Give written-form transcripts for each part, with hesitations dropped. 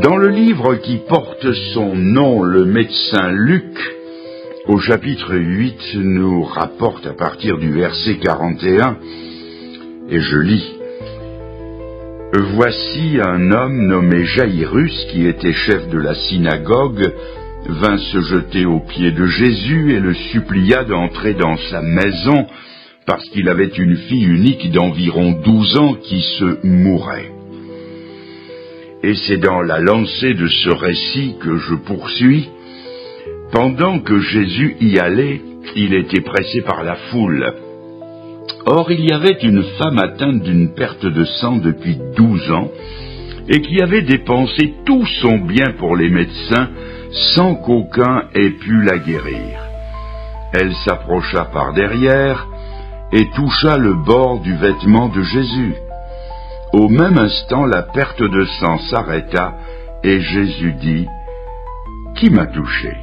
Dans le livre qui porte son nom, le médecin Luc, au chapitre 8, nous rapporte à partir du verset 41, et je lis. Voici un homme nommé Jaïrus, qui était chef de la synagogue, vint se jeter aux pieds de Jésus et le supplia d'entrer dans sa maison, parce qu'il avait une fille unique d'environ 12 ans qui se mourait. Et c'est dans la lancée de ce récit que je poursuis. Pendant que Jésus y allait, il était pressé par la foule. Or, il y avait une femme atteinte d'une perte de sang depuis 12 ans, et qui avait dépensé tout son bien pour les médecins, sans qu'aucun ait pu la guérir. Elle s'approcha par derrière, et toucha le bord du vêtement de Jésus. Au même instant, la perte de sang s'arrêta, et Jésus dit, « Qui m'a touché ?»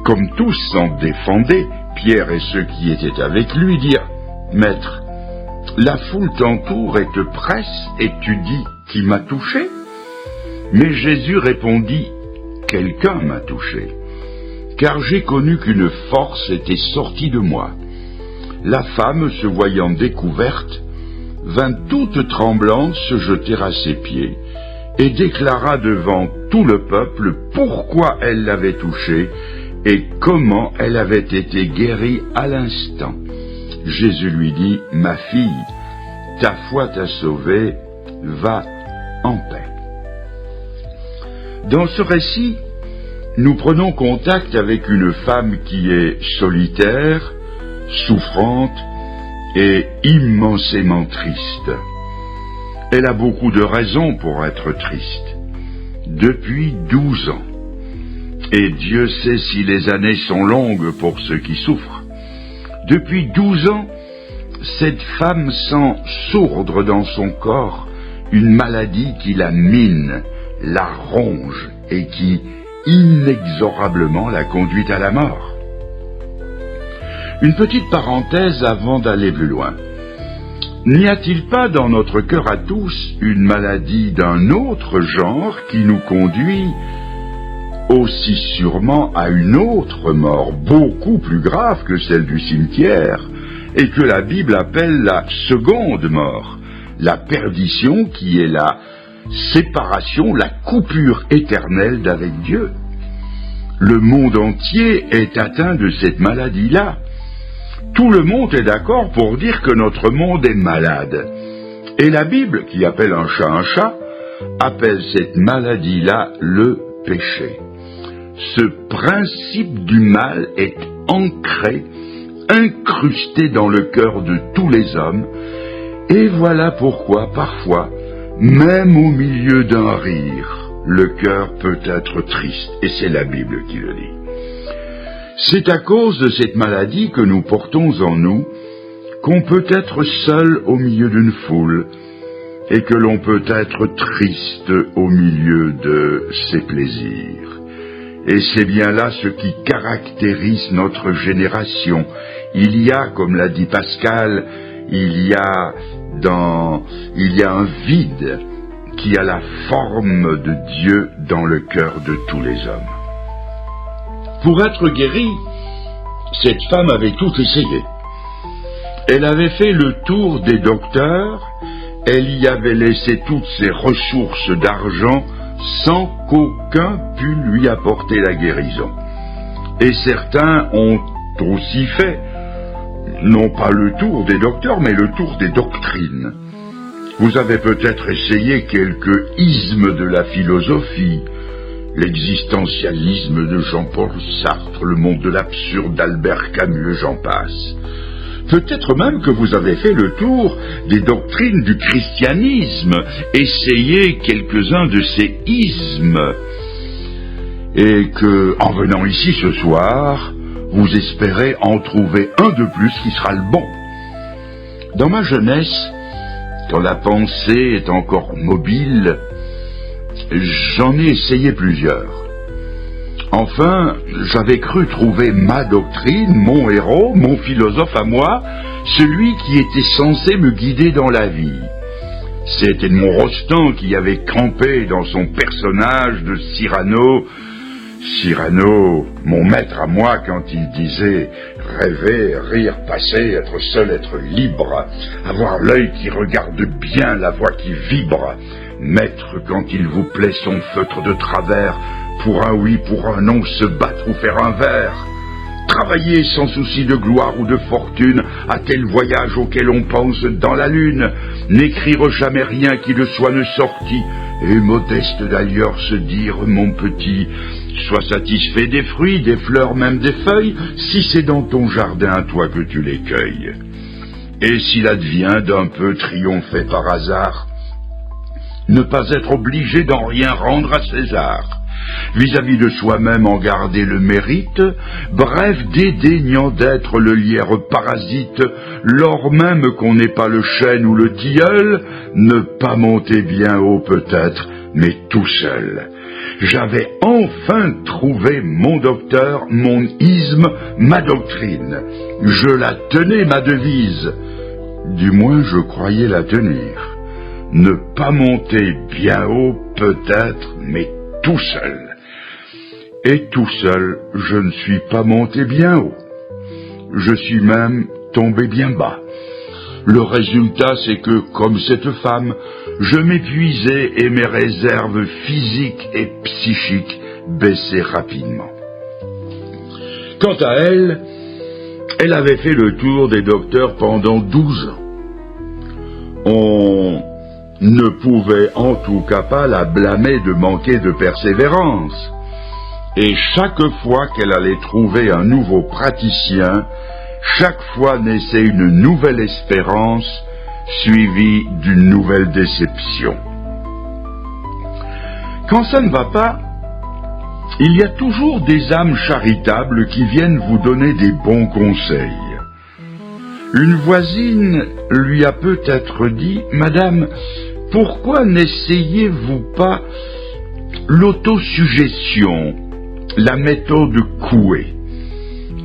Comme tous s'en défendaient, Pierre et ceux qui étaient avec lui dirent, « Maître, la foule t'entoure et te presse, et tu dis, « Qui m'a touché ?» Mais Jésus répondit, « Quelqu'un m'a touché, car j'ai connu qu'une force était sortie de moi. » La femme, se voyant découverte, vint toute tremblante se jeter à ses pieds et déclara devant tout le peuple pourquoi elle l'avait touché et comment elle avait été guérie à l'instant. Jésus lui dit, « Ma fille, ta foi t'a sauvée, va en paix. » Dans ce récit, nous prenons contact avec une femme qui est solitaire, souffrante et immensément triste. Elle a beaucoup de raisons pour être triste. Depuis 12 ans. Et Dieu sait si les années sont longues pour ceux qui souffrent. Depuis 12 ans, cette femme sent sourdre dans son corps une maladie qui la mine, la ronge et qui inexorablement la conduit à la mort. Une petite parenthèse avant d'aller plus loin. N'y a-t-il pas dans notre cœur à tous une maladie d'un autre genre qui nous conduit aussi sûrement à une autre mort, beaucoup plus grave que celle du cimetière, et que la Bible appelle la seconde mort, la perdition qui est la séparation, la coupure éternelle d'avec Dieu? Le monde entier est atteint de cette maladie-là. Tout le monde est d'accord pour dire que notre monde est malade. Et la Bible, qui appelle un chat, appelle cette maladie-là le péché. Ce principe du mal est ancré, incrusté dans le cœur de tous les hommes, et voilà pourquoi, parfois, même au milieu d'un rire, le cœur peut être triste, et c'est la Bible qui le dit. C'est à cause de cette maladie que nous portons en nous qu'on peut être seul au milieu d'une foule et que l'on peut être triste au milieu de ses plaisirs. Et c'est bien là ce qui caractérise notre génération. Il y a, comme l'a dit Pascal, il y a un vide qui a la forme de Dieu dans le cœur de tous les hommes. Pour être guérie, cette femme avait tout essayé. Elle avait fait le tour des docteurs, elle y avait laissé toutes ses ressources d'argent sans qu'aucun pût lui apporter la guérison. Et certains ont aussi fait, non pas le tour des docteurs, mais le tour des doctrines. Vous avez peut-être essayé quelques ismes de la philosophie, l'existentialisme de Jean-Paul Sartre, le monde de l'absurde d'Albert Camus, j'en passe. Peut-être même que vous avez fait le tour des doctrines du christianisme, essayé quelques-uns de ces ismes, et que, en venant ici ce soir, vous espérez en trouver un de plus qui sera le bon. Dans ma jeunesse, quand la pensée est encore mobile, j'en ai essayé plusieurs. Enfin, j'avais cru trouver ma doctrine, mon héros, mon philosophe à moi, celui qui était censé me guider dans la vie. C'est Edmond Rostand qui avait campé dans son personnage de Cyrano. Cyrano, mon maître à moi, quand il disait rêver, rire, passer, être seul, être libre, avoir l'œil qui regarde bien, la voix qui vibre, maître quand il vous plaît son feutre de travers, pour un oui, pour un non, se battre ou faire un vers. Travailler sans souci de gloire ou de fortune à tel voyage auquel on pense dans la lune, n'écrire jamais rien qui de soi ne sortit, et modeste d'ailleurs se dire, mon petit, sois satisfait des fruits, des fleurs, même des feuilles, si c'est dans ton jardin, toi, que tu les cueilles. Et s'il advient d'un peu triompher par hasard, ne pas être obligé d'en rien rendre à César, vis-à-vis de soi-même en garder le mérite, bref, dédaignant d'être le lierre parasite, lors même qu'on n'ait pas le chêne ou le tilleul, ne pas monter bien haut peut-être, mais tout seul. J'avais enfin trouvé mon docteur, mon isme, ma doctrine. Je la tenais, ma devise. Du moins, je croyais la tenir. Ne pas monter bien haut peut-être, mais tout seul. Et tout seul, je ne suis pas monté bien haut. Je suis même tombé bien bas. Le résultat, c'est que, comme cette femme, je m'épuisais et mes réserves physiques et psychiques baissaient rapidement. Quant à elle, elle avait fait le tour des docteurs pendant 12 ans. On ne pouvait en tout cas pas la blâmer de manquer de persévérance. Et chaque fois qu'elle allait trouver un nouveau praticien, chaque fois naissait une nouvelle espérance, suivie d'une nouvelle déception. Quand ça ne va pas, il y a toujours des âmes charitables qui viennent vous donner des bons conseils. Une voisine lui a peut-être dit « Madame, pourquoi n'essayez-vous pas l'autosuggestion, la méthode Coué ?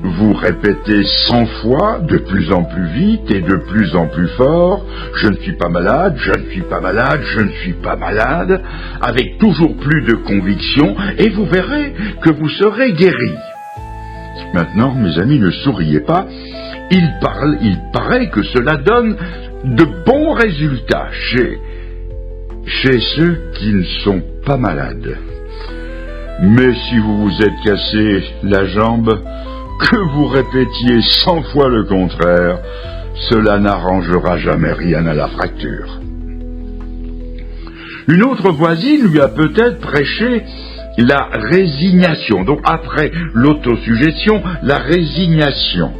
Vous répétez 100 fois, de plus en plus vite et de plus en plus fort, je ne suis pas malade, je ne suis pas malade, je ne suis pas malade, avec toujours plus de conviction, et vous verrez que vous serez guéri. » Maintenant, mes amis, ne souriez pas, il paraît que cela donne de bons résultats chez ceux qui ne sont pas malades. Mais si vous vous êtes cassé la jambe, que vous répétiez 100 fois le contraire, cela n'arrangera jamais rien à la fracture. Une autre voisine lui a peut-être prêché la résignation. Donc après l'autosuggestion, la résignation.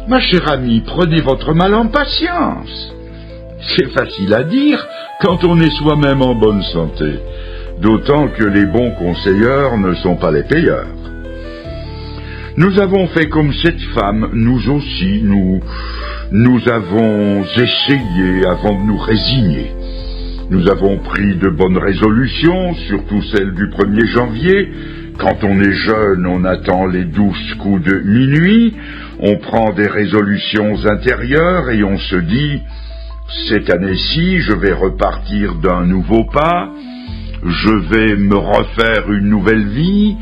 Ma chère amie, prenez votre mal en patience. C'est facile à dire quand on est soi-même en bonne santé, d'autant que les bons conseilleurs ne sont pas les payeurs. Nous avons fait comme cette femme, nous aussi, nous avons essayé avant de nous résigner. Nous avons pris de bonnes résolutions, surtout celle du 1er janvier. Quand on est jeune, on attend les 12 coups de minuit, on prend des résolutions intérieures et on se dit « Cette année-ci, je vais repartir d'un nouveau pas, je vais me refaire une nouvelle vie,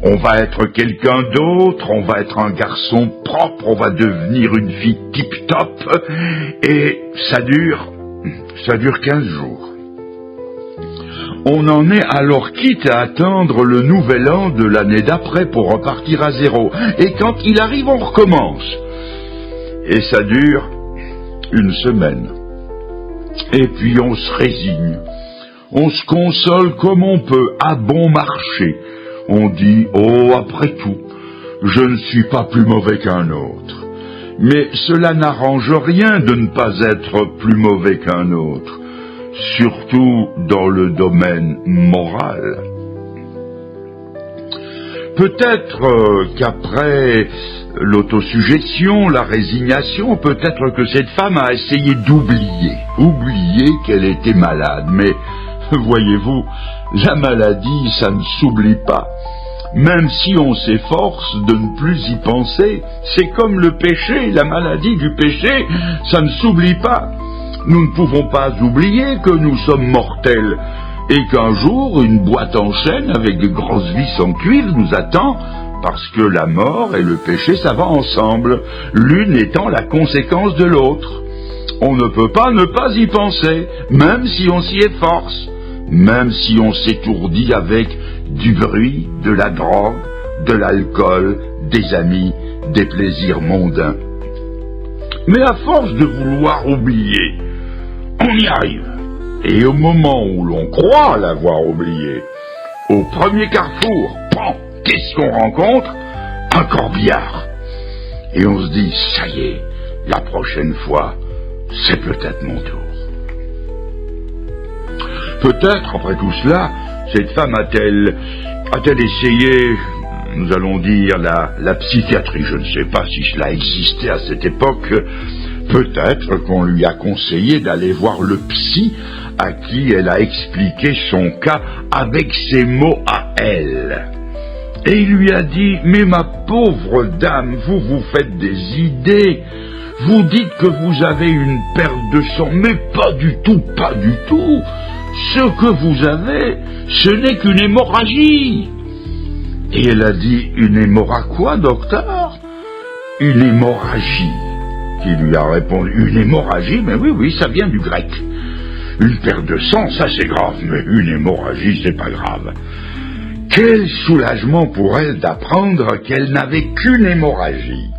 on va être quelqu'un d'autre, on va être un garçon propre, on va devenir une fille tip-top, et ça dure 15 jours. On en est alors quitte à attendre le nouvel an de l'année d'après pour repartir à zéro. Et quand il arrive, on recommence. Et ça dure une semaine. Et puis on se résigne. On se console comme on peut, à bon marché. On dit, oh, après tout, je ne suis pas plus mauvais qu'un autre. Mais cela n'arrange rien de ne pas être plus mauvais qu'un autre, surtout dans le domaine moral. Peut-être qu'après l'autosuggestion, la résignation, peut-être que cette femme a essayé oublier qu'elle était malade, mais voyez-vous, la maladie, ça ne s'oublie pas. Même si on s'efforce de ne plus y penser, c'est comme le péché, la maladie du péché, ça ne s'oublie pas. Nous ne pouvons pas oublier que nous sommes mortels et qu'un jour, une boîte en chaîne avec de grosses vis en cuivre nous attend parce que la mort et le péché, ça va ensemble, l'une étant la conséquence de l'autre. On ne peut pas ne pas y penser, même si on s'y efforce, même si on s'étourdit avec du bruit, de la drogue, de l'alcool, des amis, des plaisirs mondains. Mais à force de vouloir oublier, on y arrive. Et au moment où l'on croit l'avoir oublié, au premier carrefour, pan, qu'est-ce qu'on rencontre? Un corbillard. Et on se dit, ça y est, la prochaine fois, c'est peut-être mon tour. Peut-être, après tout cela, cette femme a-t-elle essayé, nous allons dire, la psychiatrie. Je ne sais pas si cela existait à cette époque. Peut-être qu'on lui a conseillé d'aller voir le psy à qui elle a expliqué son cas avec ses mots à elle. Et il lui a dit, mais ma pauvre dame, vous vous faites des idées. Vous dites que vous avez une perte de sang, mais pas du tout, pas du tout. Ce que vous avez, ce n'est qu'une hémorragie. Et elle a dit, une hémorragie quoi, docteur? Une hémorragie. Qui lui a répondu, une hémorragie? Mais oui, ça vient du grec. Une perte de sang, ça c'est grave, mais une hémorragie, c'est pas grave. Quel soulagement pour elle d'apprendre qu'elle n'avait qu'une hémorragie.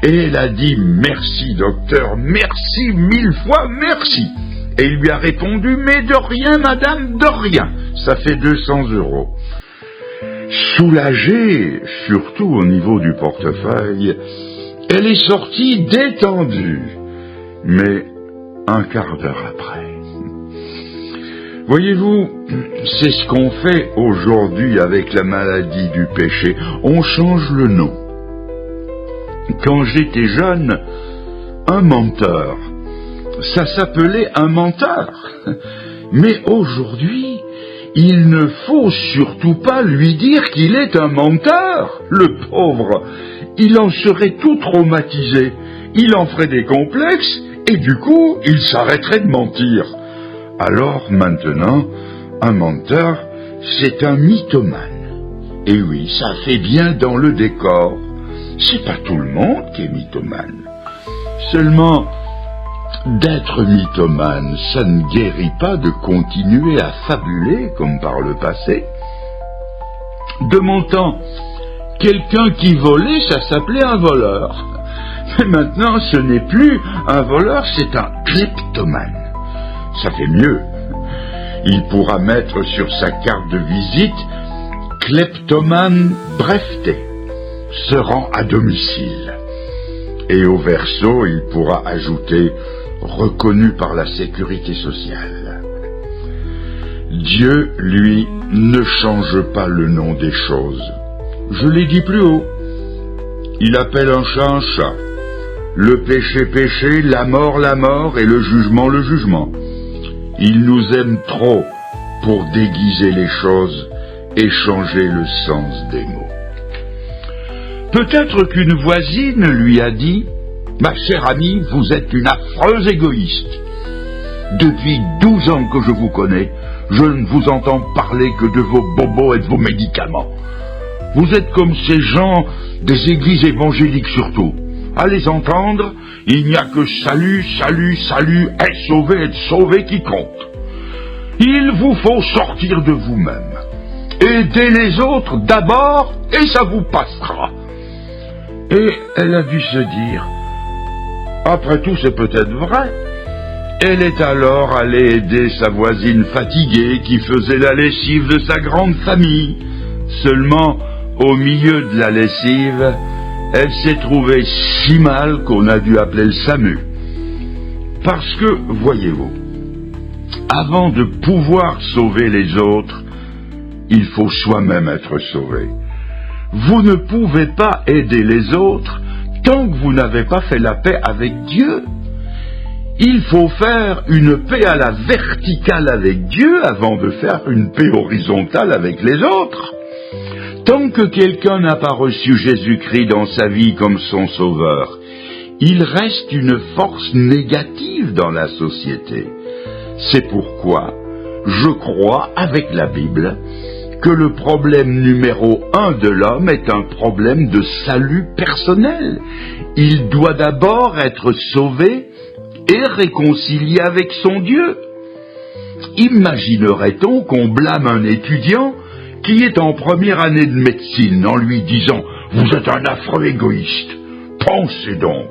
Et elle a dit, merci docteur, merci 1000 fois, merci. Et il lui a répondu, mais de rien madame, de rien, ça fait 200 €. Soulagée, surtout au niveau du portefeuille, elle est sortie détendue, mais un quart d'heure après. Voyez-vous, c'est ce qu'on fait aujourd'hui avec la maladie du péché. On change le nom. Quand j'étais jeune, un menteur, ça s'appelait un menteur. Mais aujourd'hui, il ne faut surtout pas lui dire qu'il est un menteur. Le pauvre, il en serait tout traumatisé. Il en ferait des complexes et du coup, il s'arrêterait de mentir. Alors maintenant, un menteur, c'est un mythomane. Et oui, ça fait bien dans le décor. C'est pas tout le monde qui est mythomane. Seulement, d'être mythomane, ça ne guérit pas de continuer à fabuler comme par le passé. De mon temps, quelqu'un qui volait, ça s'appelait un voleur. Mais maintenant, ce n'est plus un voleur, c'est un kleptomane. Ça fait mieux. Il pourra mettre sur sa carte de visite « Kleptomane breveté », se rend à domicile. Et au verso, il pourra ajouter « reconnu par la sécurité sociale ». Dieu, lui, ne change pas le nom des choses. Je l'ai dit plus haut. Il appelle un chat un chat. Le péché, péché, la mort et le jugement. Il nous aime trop pour déguiser les choses et changer le sens des mots. Peut-être qu'une voisine lui a dit « Ma chère amie, vous êtes une affreuse égoïste. Depuis 12 ans que je vous connais, je ne vous entends parler que de vos bobos et de vos médicaments. Vous êtes comme ces gens des églises évangéliques surtout. À les entendre, il n'y a que salut, être sauvé qui compte. Il vous faut sortir de vous-même. Aidez les autres d'abord et ça vous passera. » Et elle a dû se dire, après tout c'est peut-être vrai. Elle est alors allée aider sa voisine fatiguée qui faisait la lessive de sa grande famille. Seulement, au milieu de la lessive, elle s'est trouvée si mal qu'on a dû appeler le SAMU. Parce que, voyez-vous, avant de pouvoir sauver les autres, il faut soi-même être sauvé. Vous ne pouvez pas aider les autres tant que vous n'avez pas fait la paix avec Dieu. Il faut faire une paix à la verticale avec Dieu avant de faire une paix horizontale avec les autres. Tant que quelqu'un n'a pas reçu Jésus-Christ dans sa vie comme son sauveur, il reste une force négative dans la société. C'est pourquoi je crois, avec la Bible, que le problème numéro 1 de l'homme est un problème de salut personnel. Il doit d'abord être sauvé et réconcilié avec son Dieu. Imaginerait-on qu'on blâme un étudiant qui est en première année de médecine en lui disant « Vous êtes un affreux égoïste. Pensez donc,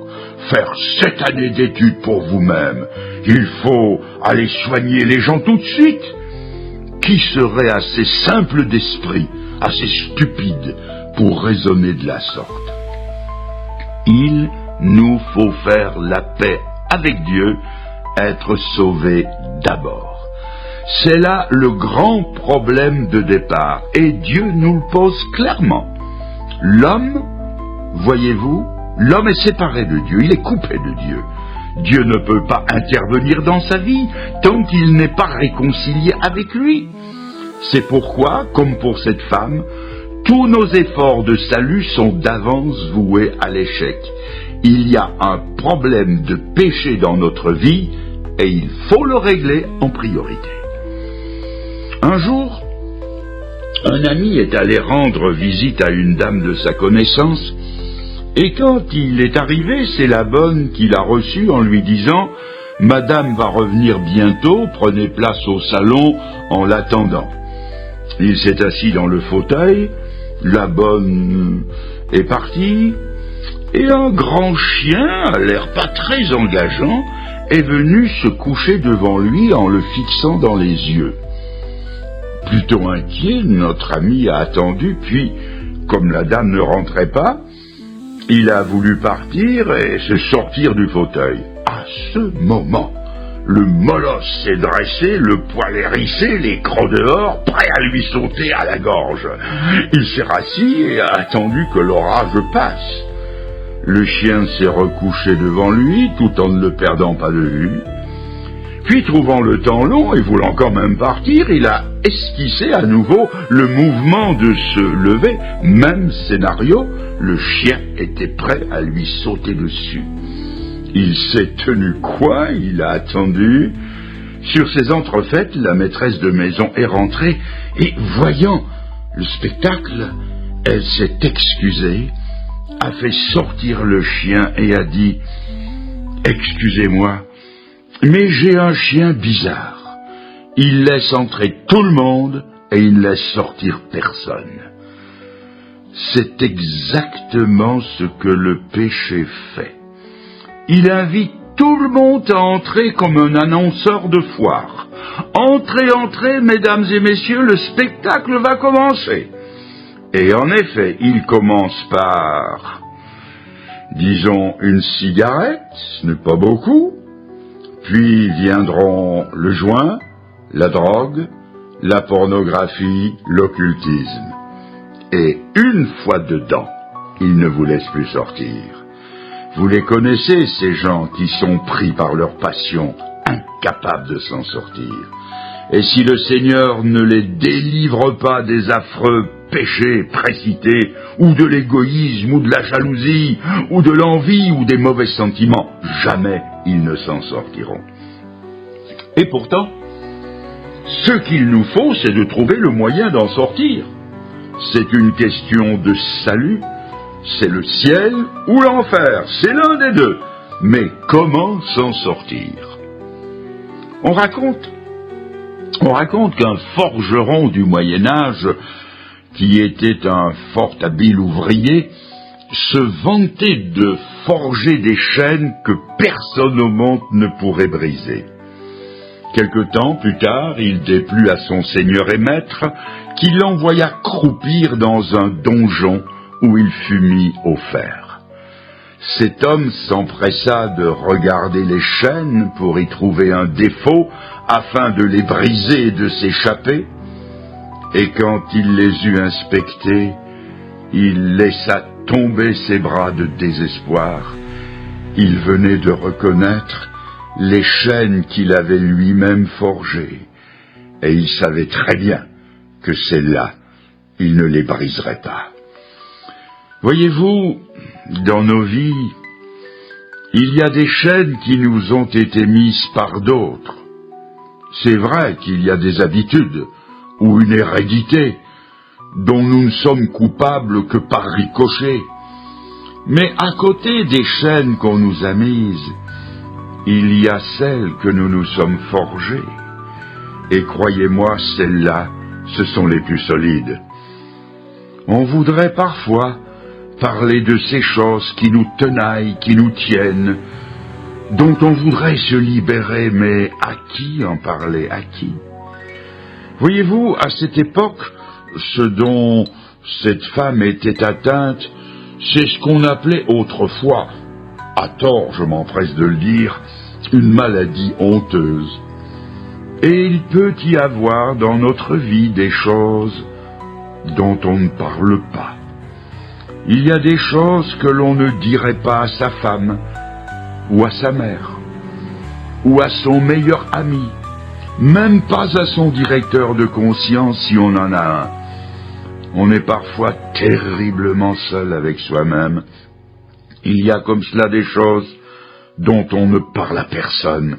faire 7 années d'études pour vous-même. Il faut aller soigner les gens tout de suite. » Qui serait assez simple d'esprit, assez stupide pour raisonner de la sorte? Il nous faut faire la paix avec Dieu, être sauvé d'abord. C'est là le grand problème de départ, et Dieu nous le pose clairement. L'homme, voyez-vous, l'homme est séparé de Dieu, il est coupé de Dieu. Dieu ne peut pas intervenir dans sa vie tant qu'il n'est pas réconcilié avec lui. C'est pourquoi, comme pour cette femme, tous nos efforts de salut sont d'avance voués à l'échec. Il y a un problème de péché dans notre vie et il faut le régler en priorité. Un jour, un ami est allé rendre visite à une dame de sa connaissance. Et quand il est arrivé, c'est la bonne qui l'a reçu en lui disant « Madame va revenir bientôt, prenez place au salon en l'attendant. » Il s'est assis dans le fauteuil, la bonne est partie, et un grand chien, à l'air pas très engageant, est venu se coucher devant lui en le fixant dans les yeux. Plutôt inquiet, notre ami a attendu, puis, comme la dame ne rentrait pas, il a voulu partir et se sortir du fauteuil. À ce moment, le molosse s'est dressé, le poil hérissé, les crocs dehors, prêt à lui sauter à la gorge. Il s'est rassis et a attendu que l'orage passe. Le chien s'est recouché devant lui, tout en ne le perdant pas de vue. Puis, trouvant le temps long et voulant quand même partir, il a esquissé à nouveau le mouvement de se lever. Même scénario, le chien était prêt à lui sauter dessus. Il s'est tenu coin, il a attendu. Sur ses entrefaites, la maîtresse de maison est rentrée et, voyant le spectacle, elle s'est excusée, a fait sortir le chien et a dit « Excusez-moi, mais j'ai un chien bizarre. Il laisse entrer tout le monde et il ne laisse sortir personne. » C'est exactement ce que le péché fait. Il invite tout le monde à entrer comme un annonceur de foire. Entrez, entrez, mesdames et messieurs, le spectacle va commencer. Et en effet, il commence par, disons, une cigarette, ce n'est pas beaucoup. Puis viendront le joint, la drogue, la pornographie, l'occultisme. Et une fois dedans, ils ne vous laissent plus sortir. Vous les connaissez, ces gens qui sont pris par leur passion, incapables de s'en sortir. Et si le Seigneur ne les délivre pas des affreux péchés précités, ou de l'égoïsme, ou de la jalousie, ou de l'envie, ou des mauvais sentiments, jamais ils ne s'en sortiront. Et pourtant, ce qu'il nous faut, c'est de trouver le moyen d'en sortir. C'est une question de salut, c'est le ciel ou l'enfer, c'est l'un des deux. Mais comment s'en sortir? On raconte qu'un forgeron du Moyen-Âge, qui était un fort habile ouvrier, se vantait de forger des chaînes que personne au monde ne pourrait briser. Quelque temps plus tard, il déplut à son seigneur et maître, qui l'envoya croupir dans un donjon où il fut mis au fer. Cet homme s'empressa de regarder les chaînes pour y trouver un défaut, afin de les briser et de s'échapper, et quand il les eut inspectées, il laissa tomber ses bras de désespoir. Il venait de reconnaître les chaînes qu'il avait lui-même forgées, et il savait très bien que celles-là, il ne les briserait pas. Voyez-vous, dans nos vies, Il y a des chaînes qui nous ont été mises par d'autres. C'est vrai qu'il y a des habitudes ou une hérédité dont nous ne sommes coupables que par ricochet. Mais à côté des chaînes qu'on nous a mises, il y a celles que nous nous sommes forgées. Et croyez-moi, celles-là, ce sont les plus solides. On voudrait parfois parler de ces choses qui nous tenaillent, qui nous tiennent, dont on voudrait se libérer, mais à qui en parler, à qui? Voyez-vous, à cette époque, ce dont cette femme était atteinte, c'est ce qu'on appelait autrefois, à tort je m'empresse de le dire, une maladie honteuse. Et il peut y avoir dans notre vie des choses dont on ne parle pas. Il y a des choses que l'on ne dirait pas à sa femme, ou à sa mère, ou à son meilleur ami, même pas à son directeur de conscience si on en a un. On est parfois terriblement seul avec soi-même. Il y a comme cela des choses dont on ne parle à personne.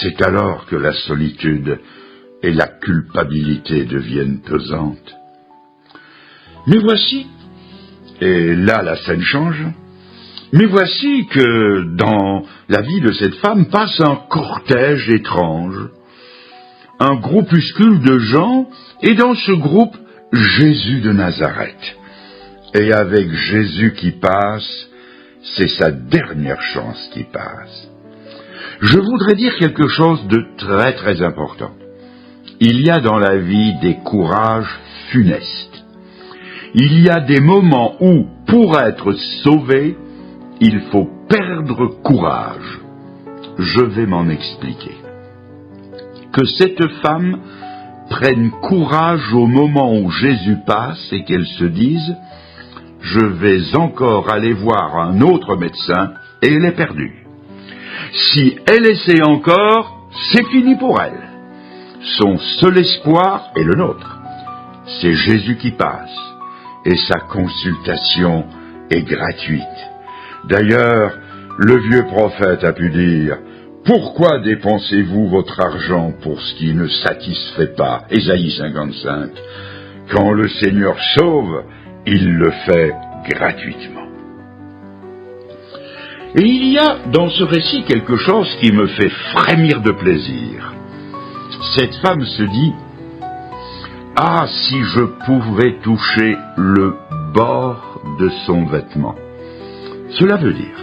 C'est alors que la solitude et la culpabilité deviennent pesantes. Mais voici, et là la scène change, mais voici que dans la vie de cette femme passe un cortège étrange, un groupuscule de gens, et dans ce groupe, Jésus de Nazareth. Et avec Jésus qui passe, c'est sa dernière chance qui passe. Je voudrais dire quelque chose de très très important. Il y a dans la vie des courages funestes. Il y a des moments où, pour être sauvé, il faut perdre courage. Je vais m'en expliquer. Que cette femme prenne courage au moment où Jésus passe et qu'elle se dise « Je vais encore aller voir un autre médecin » et elle est perdue. Si elle essaie encore, c'est fini pour elle. Son seul espoir est le nôtre. C'est Jésus qui passe et sa consultation est gratuite. D'ailleurs, le vieux prophète a pu dire « Pourquoi dépensez-vous votre argent pour ce qui ne satisfait pas » Ésaïe 55. Quand le Seigneur sauve, il le fait gratuitement. Et il y a dans ce récit quelque chose qui me fait frémir de plaisir. Cette femme se dit « Ah, si je pouvais toucher le bord de son vêtement !» Cela veut dire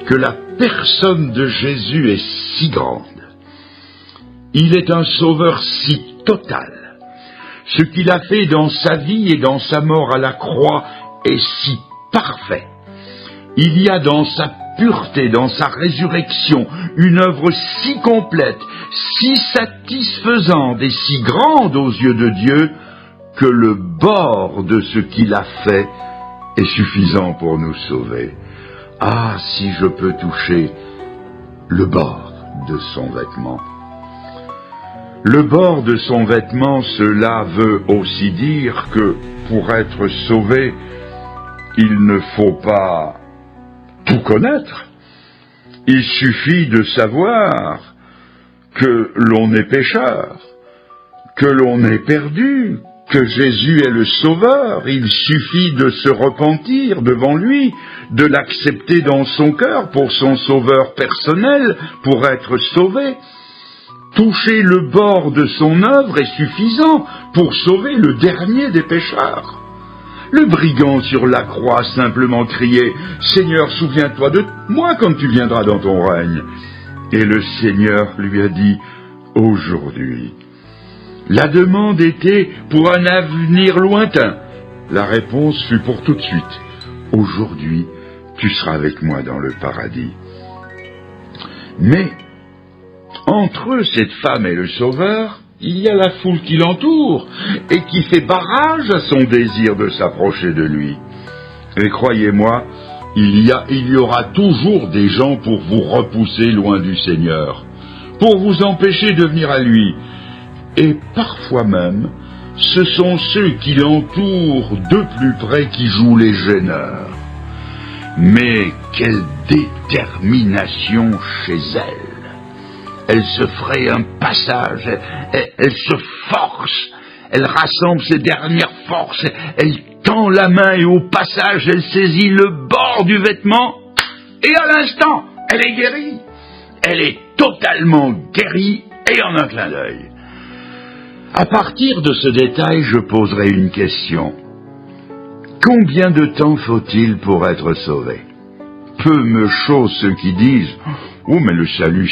que la personne de Jésus est si grande. Il est un sauveur si total. Ce qu'il a fait dans sa vie et dans sa mort à la croix est si parfait. Il y a dans sa pureté, dans sa résurrection, une œuvre si complète, si satisfaisante et si grande aux yeux de Dieu que le bord de ce qu'il a fait est suffisant pour nous sauver. Ah, si je peux toucher le bord de son vêtement. Le bord de son vêtement, cela veut aussi dire que pour être sauvé, il ne faut pas tout connaître. Il suffit de savoir que l'on est pécheur, que l'on est perdu, que Jésus est le Sauveur. Il suffit de se repentir devant lui, de l'accepter dans son cœur pour son Sauveur personnel, pour être sauvé. Toucher le bord de son œuvre est suffisant pour sauver le dernier des pécheurs. Le brigand sur la croix simplement criait « Seigneur, souviens-toi de moi quand tu viendras dans ton règne ». Et le Seigneur lui a dit « Aujourd'hui ». La demande était pour un avenir lointain. La réponse fut pour tout de suite. « Aujourd'hui, tu seras avec moi dans le paradis ». Mais, entre cette femme et le Sauveur, il y a la foule qui l'entoure et qui fait barrage à son désir de s'approcher de lui. Et croyez-moi, il y aura toujours des gens pour vous repousser loin du Seigneur, pour vous empêcher de venir à lui. Et parfois même, ce sont ceux qui l'entourent de plus près qui jouent les gêneurs. Mais quel détermination chez elle. Elle se ferait un passage, elle se force, elle rassemble ses dernières forces, elle tend la main et au passage, elle saisit le bord du vêtement et à l'instant, elle est guérie. Elle est totalement guérie et en un clin d'œil. À partir de ce détail, je poserai une question. Combien de temps faut-il pour être sauvé? Peu me chaussent ceux qui disent « Oh, mais le salut,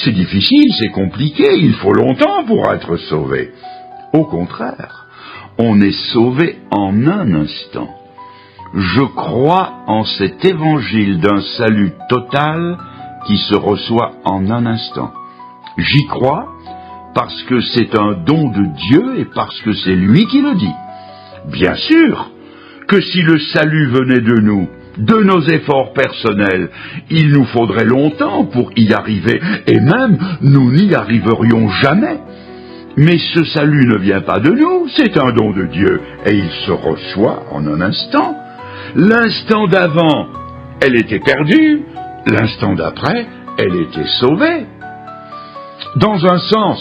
c'est difficile, c'est compliqué, il faut longtemps pour être sauvé. » Au contraire, on est sauvé en un instant. Je crois en cet évangile d'un salut total qui se reçoit en un instant. J'y crois parce que c'est un don de Dieu et parce que c'est lui qui le dit. Bien sûr que si le salut venait de nous, de nos efforts personnels, il nous faudrait longtemps pour y arriver, et même nous n'y arriverions jamais. Mais ce salut ne vient pas de nous, c'est un don de Dieu, et il se reçoit en un instant. L'instant d'avant, elle était perdue, l'instant d'après, elle était sauvée. Dans un sens,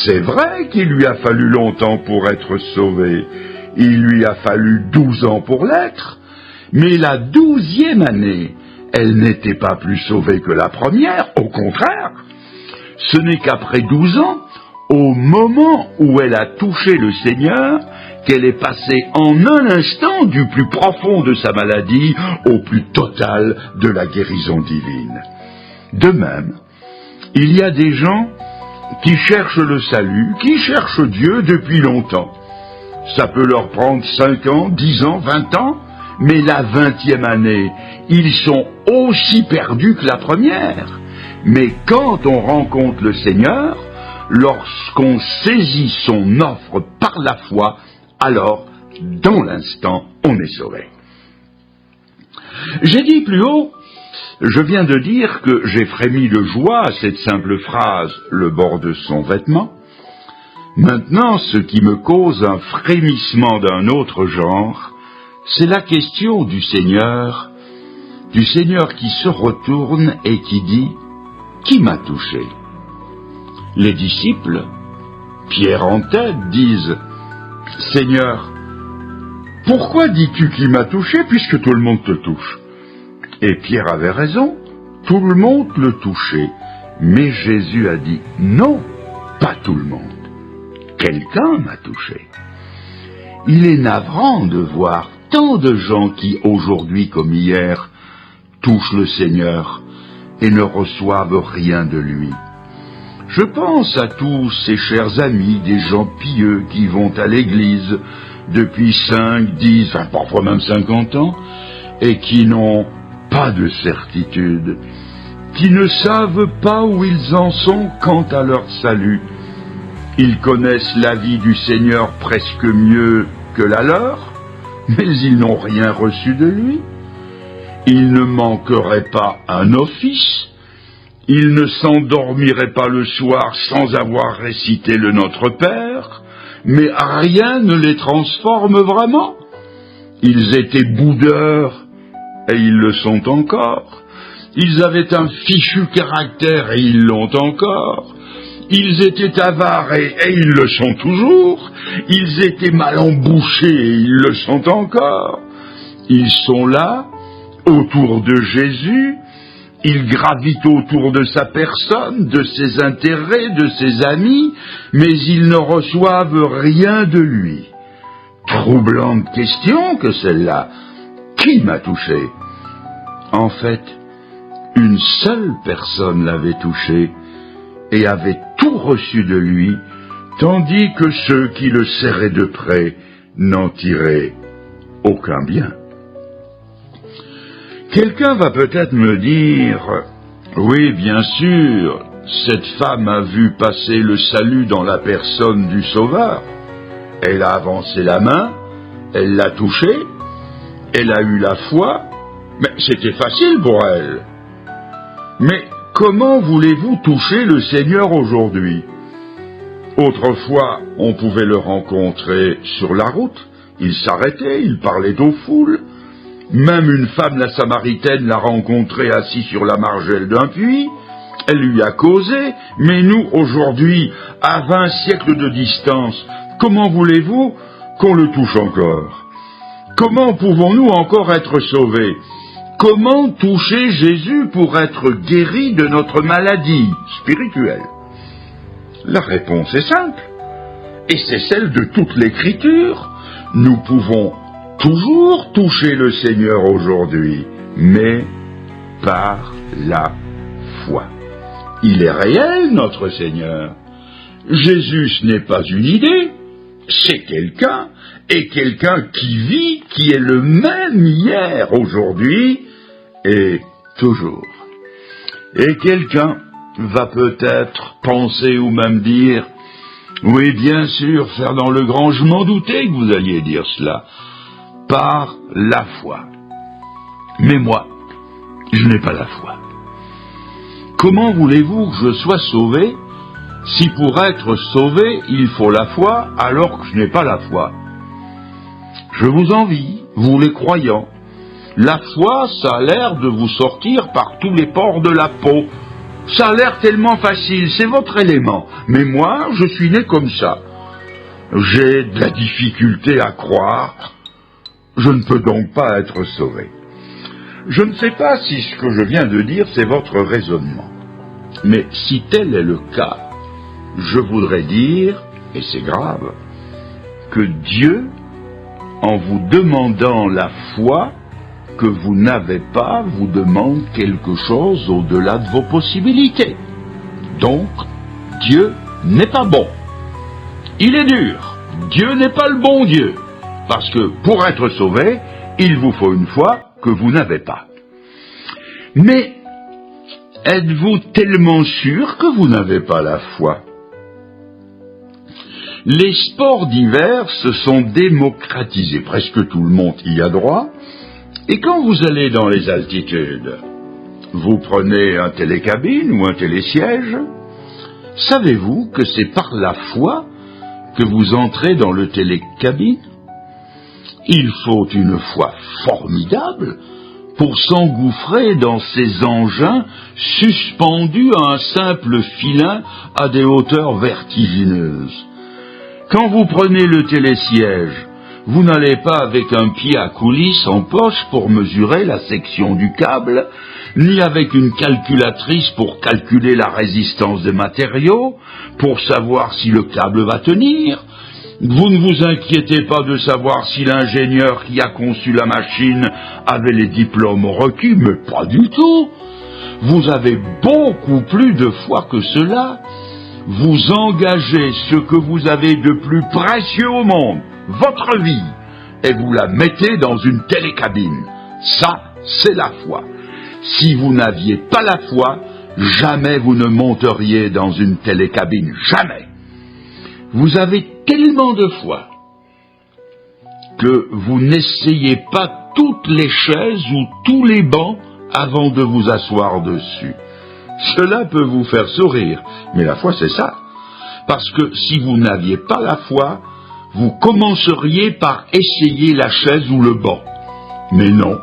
c'est vrai qu'il lui a fallu longtemps pour être sauvée, il lui a fallu 12 ans pour l'être, mais la 12e année, elle n'était pas plus sauvée que la première, au contraire. Ce n'est qu'après 12 ans, au moment où elle a touché le Seigneur, qu'elle est passée en un instant du plus profond de sa maladie au plus total de la guérison divine. De même, il y a des gens qui cherchent le salut, qui cherchent Dieu depuis longtemps. Ça peut leur prendre 5 ans, 10 ans, 20 ans, mais la 20e année, ils sont aussi perdus que la première. Mais quand on rencontre le Seigneur, lorsqu'on saisit son offre par la foi, alors, dans l'instant, on est sauvé. J'ai dit plus haut, je viens de dire que j'ai frémi de joie à cette simple phrase, le bord de son vêtement. Maintenant, ce qui me cause un frémissement d'un autre genre, c'est la question du Seigneur qui se retourne et qui dit « Qui m'a touché ?» Les disciples, Pierre en tête, disent « Seigneur, pourquoi dis-tu qui m'a touché puisque tout le monde te touche ?» Et Pierre avait raison, tout le monde le touchait, mais Jésus a dit « Non, pas tout le monde. Quelqu'un m'a touché. » Il est navrant de voir tant de gens qui, aujourd'hui comme hier, touchent le Seigneur et ne reçoivent rien de lui. Je pense à tous ces chers amis, des gens pieux qui vont à l'église depuis 5, 10, parfois même 50 ans, et qui n'ont pas de certitude, qui ne savent pas où ils en sont quant à leur salut. Ils connaissent la vie du Seigneur presque mieux que la leur, mais ils n'ont rien reçu de lui. Ils ne manqueraient pas un office, ils ne s'endormiraient pas le soir sans avoir récité le Notre Père, mais rien ne les transforme vraiment. Ils étaient boudeurs, et ils le sont encore. Ils avaient un fichu caractère, et ils l'ont encore. Ils étaient avares, et ils le sont toujours. Ils étaient mal embouchés, et ils le sont encore. Ils sont là, autour de Jésus, ils gravitent autour de sa personne, de ses intérêts, de ses amis, mais ils ne reçoivent rien de lui. Troublante question que celle-là. Qui m'a touché? En fait, une seule personne l'avait touché et avait tout reçu de lui, tandis que ceux qui le serraient de près n'en tiraient aucun bien. Quelqu'un va peut-être me dire « Oui, bien sûr, cette femme a vu passer le salut dans la personne du Sauveur. Elle a avancé la main, elle l'a touché, elle a eu la foi, mais c'était facile pour elle. Mais comment voulez-vous toucher le Seigneur aujourd'hui? Autrefois, on pouvait le rencontrer sur la route, il s'arrêtait, il parlait aux foules. Même une femme, la Samaritaine, l'a rencontré assis sur la margelle d'un puits. Elle lui a causé, mais nous, aujourd'hui, à 20 siècles de distance, comment voulez-vous qu'on le touche encore? Comment pouvons-nous encore être sauvés? Comment toucher Jésus pour être guéri de notre maladie spirituelle? La réponse est simple, et c'est celle de toute l'Écriture. Nous pouvons toujours toucher le Seigneur aujourd'hui, mais par la foi. Il est réel, notre Seigneur. Jésus, ce n'est pas une idée, c'est quelqu'un, et quelqu'un qui vit, qui est le même hier, aujourd'hui, et toujours. Et quelqu'un va peut-être penser ou même dire, oui, bien sûr, Fernand Legrand, je m'en doutais que vous alliez dire cela, par la foi. Mais moi, je n'ai pas la foi. Comment voulez-vous que je sois sauvé si pour être sauvé, il faut la foi, alors que je n'ai pas la foi? Je vous envie, vous les croyants. La foi, ça a l'air de vous sortir par tous les pores de la peau. Ça a l'air tellement facile, c'est votre élément. Mais moi, je suis né comme ça. J'ai de la difficulté à croire. Je ne peux donc pas être sauvé. Je ne sais pas si ce que je viens de dire, c'est votre raisonnement. Mais si tel est le cas, je voudrais dire, et c'est grave, que Dieu, en vous demandant la foi que vous n'avez pas, vous demande quelque chose au-delà de vos possibilités. Donc, Dieu n'est pas bon. Il est dur. Dieu n'est pas le bon Dieu. Parce que pour être sauvé, il vous faut une foi que vous n'avez pas. Mais êtes-vous tellement sûr que vous n'avez pas la foi? Les sports d'hiver se sont démocratisés. Presque tout le monde y a droit. Et quand vous allez dans les altitudes, vous prenez un télécabine ou un télésiège. Savez-vous que c'est par la foi que vous entrez dans le télécabine? Il faut une foi formidable pour s'engouffrer dans ces engins suspendus à un simple filin à des hauteurs vertigineuses. Quand vous prenez le télésiège, vous n'allez pas avec un pied à coulisse en poche pour mesurer la section du câble, ni avec une calculatrice pour calculer la résistance des matériaux, pour savoir si le câble va tenir. Vous ne vous inquiétez pas de savoir si l'ingénieur qui a conçu la machine avait les diplômes requis, mais pas du tout. Vous avez beaucoup plus de foi que cela. Vous engagez ce que vous avez de plus précieux au monde, votre vie, et vous la mettez dans une télécabine. Ça, c'est la foi. Si vous n'aviez pas la foi, jamais vous ne monteriez dans une télécabine. Jamais. Vous avez tellement de foi que vous n'essayez pas toutes les chaises ou tous les bancs avant de vous asseoir dessus. Cela peut vous faire sourire, mais la foi c'est ça. Parce que si vous n'aviez pas la foi, vous commenceriez par essayer la chaise ou le banc. Mais non,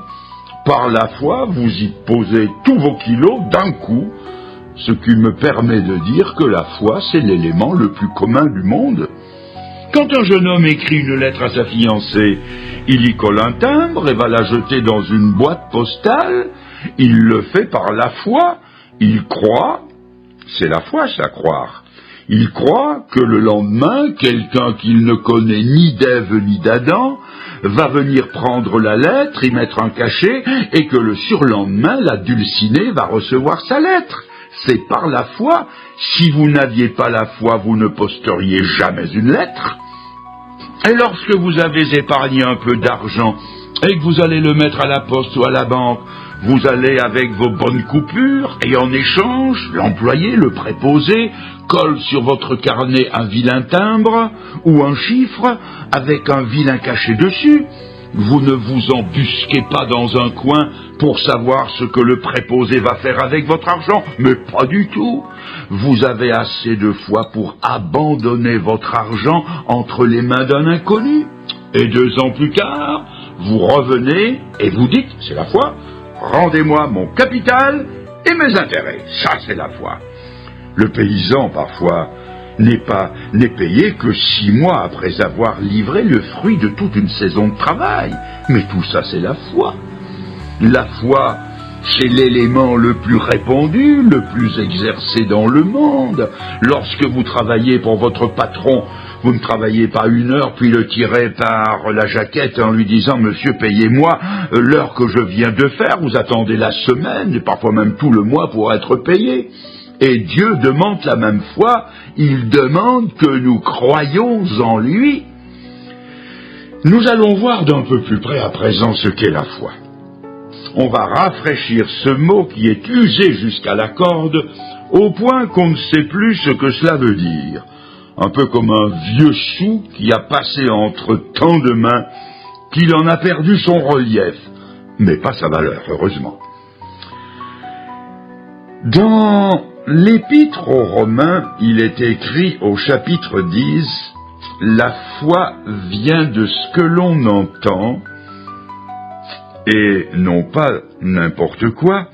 par la foi, vous y posez tous vos kilos d'un coup, ce qui me permet de dire que la foi, c'est l'élément le plus commun du monde. Quand un jeune homme écrit une lettre à sa fiancée, il y colle un timbre et va la jeter dans une boîte postale. Il le fait par la foi. Il croit, c'est la foi, ça, croire. Il croit que le lendemain, quelqu'un qu'il ne connaît ni d'Ève ni d'Adam va venir prendre la lettre, y mettre un cachet, et que le surlendemain, la dulcinée va recevoir sa lettre. C'est par la foi. Si vous n'aviez pas la foi, vous ne posteriez jamais une lettre. Et lorsque vous avez épargné un peu d'argent et que vous allez le mettre à la poste ou à la banque, vous allez avec vos bonnes coupures et en échange, l'employé, le préposé, colle sur votre carnet un vilain timbre ou un chiffre avec un vilain cachet dessus. Vous ne vous embusquez pas dans un coin pour savoir ce que le préposé va faire avec votre argent, mais pas du tout. Vous avez assez de foi pour abandonner votre argent entre les mains d'un inconnu. Et 2 ans plus tard, vous revenez et vous dites, c'est la foi, rendez-moi mon capital et mes intérêts. Ça, c'est la foi. Le paysan, parfois, n'est payé que 6 mois après avoir livré le fruit de toute une saison de travail. Mais tout ça, c'est la foi. La foi, c'est l'élément le plus répandu, le plus exercé dans le monde. Lorsque vous travaillez pour votre patron, vous ne travaillez pas 1 heure, puis le tirez par la jaquette en lui disant « Monsieur, payez-moi l'heure que je viens de faire ». Vous attendez la semaine, et parfois même tout le mois pour être payé. Et Dieu demande la même fois, il demande que nous croyions en lui. Nous allons voir d'un peu plus près à présent ce qu'est la foi. On va rafraîchir ce mot qui est usé jusqu'à la corde, au point qu'on ne sait plus ce que cela veut dire. Un peu comme un vieux sou qui a passé entre tant de mains qu'il en a perdu son relief, mais pas sa valeur, heureusement. Dans l'Épître aux Romains, il est écrit au chapitre 10, « La foi vient de ce que l'on entend, et non pas n'importe quoi,